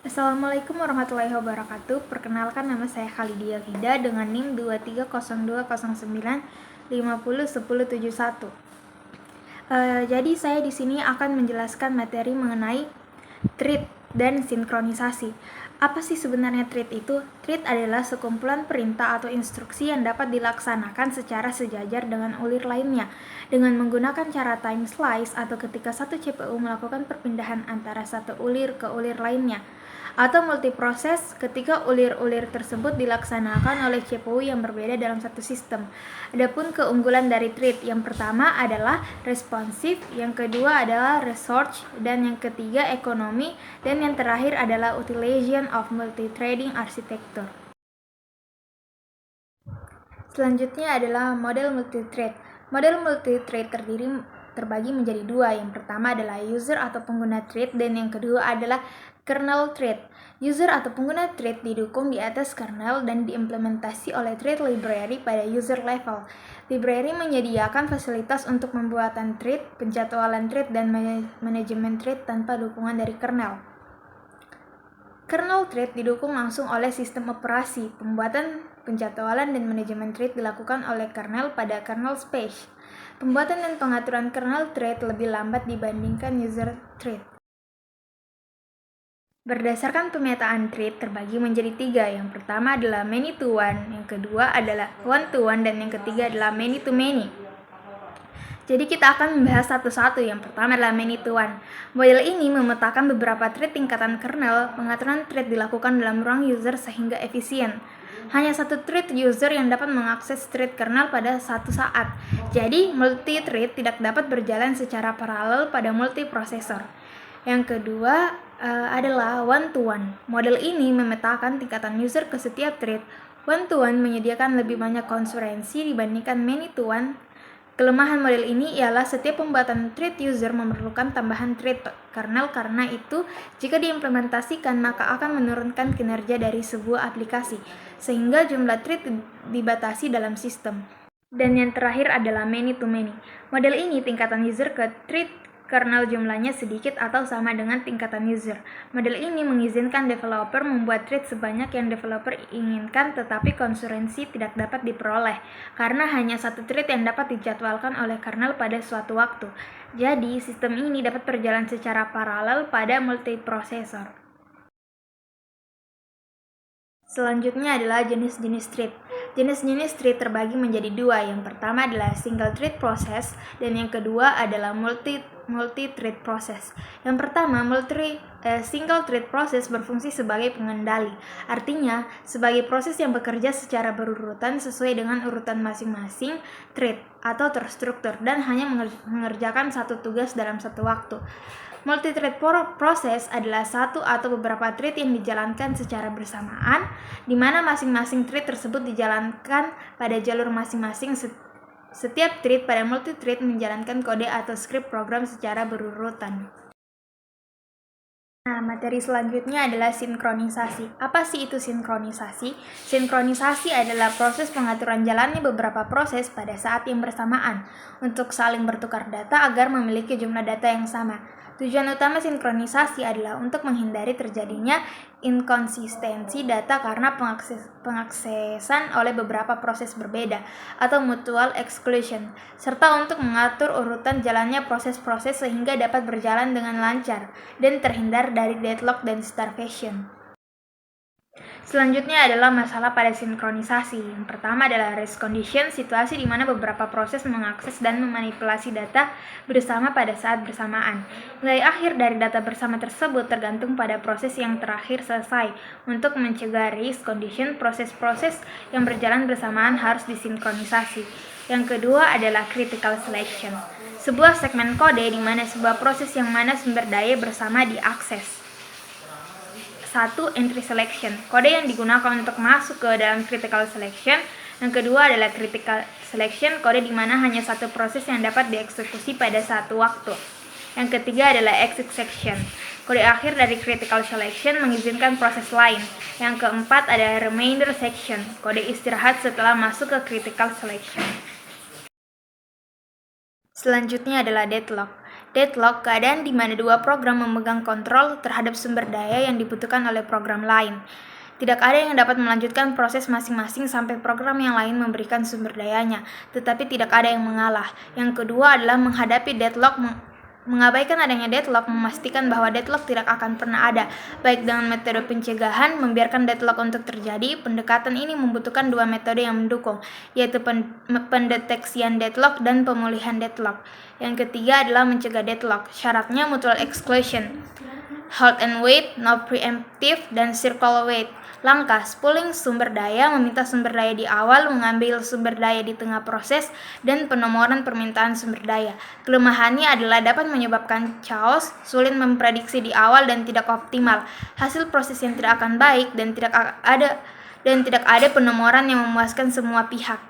Assalamualaikum warahmatullahi wabarakatuh. Perkenalkan, nama saya Khalidia Fida dengan NIM 230209501071. Jadi saya di sini akan menjelaskan materi mengenai thread dan sinkronisasi. Apa sih sebenarnya thread itu? Thread adalah sekumpulan perintah atau instruksi yang dapat dilaksanakan secara sejajar dengan ulir lainnya dengan menggunakan cara time slice atau ketika satu CPU melakukan perpindahan antara satu ulir ke ulir lainnya, atau multiproses ketika ulir-ulir tersebut dilaksanakan oleh CPU yang berbeda dalam satu sistem. Adapun keunggulan dari thread, yang pertama adalah responsif, yang kedua adalah research, dan yang ketiga ekonomi, dan yang terakhir adalah utilization of multithreading architecture. Selanjutnya adalah model multithread. Model multithread terbagi menjadi dua. Yang pertama adalah user atau pengguna thread, dan yang kedua adalah kernel thread. User atau pengguna thread didukung di atas kernel dan diimplementasi oleh thread library pada user level. Library menyediakan fasilitas untuk pembuatan thread, penjadwalan thread, dan manajemen thread tanpa dukungan dari kernel. Kernel thread didukung langsung oleh sistem operasi. Pembuatan, penjadwalan, dan manajemen thread dilakukan oleh kernel pada kernel space. Pembuatan dan pengaturan kernel thread lebih lambat dibandingkan user thread. Berdasarkan pemetaan thread terbagi menjadi tiga. Yang pertama adalah many to one, yang kedua adalah one to one, dan yang ketiga adalah many to many. Jadi kita akan membahas satu-satu. Yang pertama adalah many to one. Model ini memetakan beberapa thread tingkatan kernel. Pengaturan thread dilakukan dalam ruang user sehingga efisien. Hanya satu thread user yang dapat mengakses thread kernel pada satu saat. Jadi multi-thread tidak dapat berjalan secara paralel pada multiprosesor. Yang kedua adalah one-to-one. Model ini memetakan tingkatan user ke setiap thread. One-to-one menyediakan lebih banyak konkurensi dibandingkan many-to-one. Kelemahan model ini ialah setiap pembuatan thread user memerlukan tambahan thread kernel, karena itu jika diimplementasikan maka akan menurunkan kinerja dari sebuah aplikasi, sehingga jumlah thread dibatasi dalam sistem. Dan yang terakhir adalah many-to-many. Model ini tingkatan user ke thread kernel jumlahnya sedikit atau sama dengan tingkatan user. Model ini mengizinkan developer membuat thread sebanyak yang developer inginkan, tetapi konkurensi tidak dapat diperoleh karena hanya satu thread yang dapat dijadwalkan oleh kernel pada suatu waktu. Jadi, sistem ini dapat berjalan secara paralel pada multiprosesor. Selanjutnya adalah jenis-jenis thread. Jenis-jenis thread terbagi menjadi dua. Yang pertama adalah single thread process, dan yang kedua adalah multi-thread process. Yang pertama, single thread process berfungsi sebagai pengendali. Artinya, sebagai proses yang bekerja secara berurutan sesuai dengan urutan masing-masing thread atau terstruktur dan hanya mengerjakan satu tugas dalam satu waktu. Multi-thread process adalah satu atau beberapa thread yang dijalankan secara bersamaan, di mana masing-masing thread tersebut dijalankan pada jalur masing-masing. Setiap thread pada multi-thread menjalankan kode atau script program secara berurutan. Nah, materi selanjutnya adalah sinkronisasi. Apa sih itu sinkronisasi? Sinkronisasi adalah proses pengaturan jalannya beberapa proses pada saat yang bersamaan untuk saling bertukar data agar memiliki jumlah data yang sama. Tujuan utama sinkronisasi adalah untuk menghindari terjadinya inkonsistensi data karena pengaksesan oleh beberapa proses berbeda atau mutual exclusion, serta untuk mengatur urutan jalannya proses-proses sehingga dapat berjalan dengan lancar dan terhindar dari deadlock dan starvation. Selanjutnya adalah masalah pada sinkronisasi. Yang pertama adalah race condition, situasi di mana beberapa proses mengakses dan memanipulasi data bersama pada saat bersamaan. Nilai akhir dari data bersama tersebut tergantung pada proses yang terakhir selesai. Untuk mencegah race condition, proses-proses yang berjalan bersamaan harus disinkronisasi. Yang kedua adalah critical selection, sebuah segmen kode di mana sebuah proses yang mana sumber daya bersama diakses. 1. Entry selection, kode yang digunakan untuk masuk ke dalam critical selection. Yang kedua adalah critical selection, kode di mana hanya satu proses yang dapat dieksekusi pada satu waktu. Yang ketiga adalah exit section, kode akhir dari critical selection mengizinkan proses lain. Yang keempat adalah remainder section, kode istirahat setelah masuk ke critical selection. Selanjutnya adalah deadlock. Deadlock, keadaan di mana dua program memegang kontrol terhadap sumber daya yang dibutuhkan oleh program lain. Tidak ada yang dapat melanjutkan proses masing-masing sampai program yang lain memberikan sumber dayanya, tetapi tidak ada yang mengalah. Yang kedua adalah menghadapi deadlock. Mengabaikan adanya deadlock memastikan bahwa deadlock tidak akan pernah ada, baik dengan metode pencegahan, membiarkan deadlock untuk terjadi. Pendekatan ini membutuhkan dua metode yang mendukung, yaitu pendeteksian deadlock dan pemulihan deadlock. Yang ketiga adalah mencegah deadlock. Syaratnya mutual exclusion, hold and wait, no preemptive, dan circle wait. Langkah pooling sumber daya, meminta sumber daya di awal, mengambil sumber daya di tengah proses, dan penomoran permintaan sumber daya. Kelemahannya adalah dapat menyebabkan chaos, sulit memprediksi di awal, dan tidak optimal. Hasil proses yang tidak akan baik dan tidak ada penomoran yang memuaskan semua pihak.